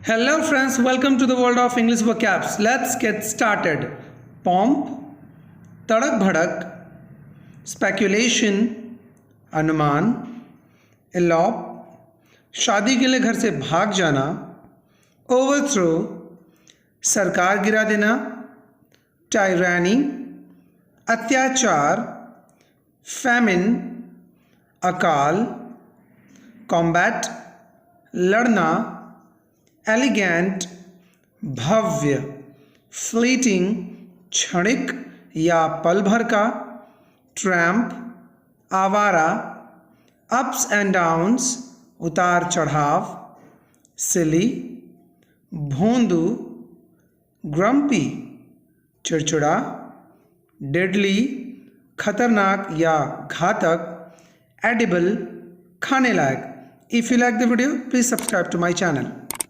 Hello friends, welcome to the world of English vocabs. Let's get started. Pomp, तड़क भड़क, speculation, अनुमान, elope, शादी के लिए घर से भाग जाना, overthrow, सरकार गिरा देना, tyranny, अत्याचार, famine, अकाल, combat, लड़ना, एलिगेंट, भव्य, फ्लीटिंग, क्षणिक या पल भर का, ट्रैम्प, आवारा, अप्स एंड डाउन्स, उतार चढ़ाव, सिली, भोंदू, ग्रम्पी, चिड़चिड़ा, डेडली, खतरनाक या घातक, एडिबल, खाने लायक. If you like the video, please subscribe to my channel.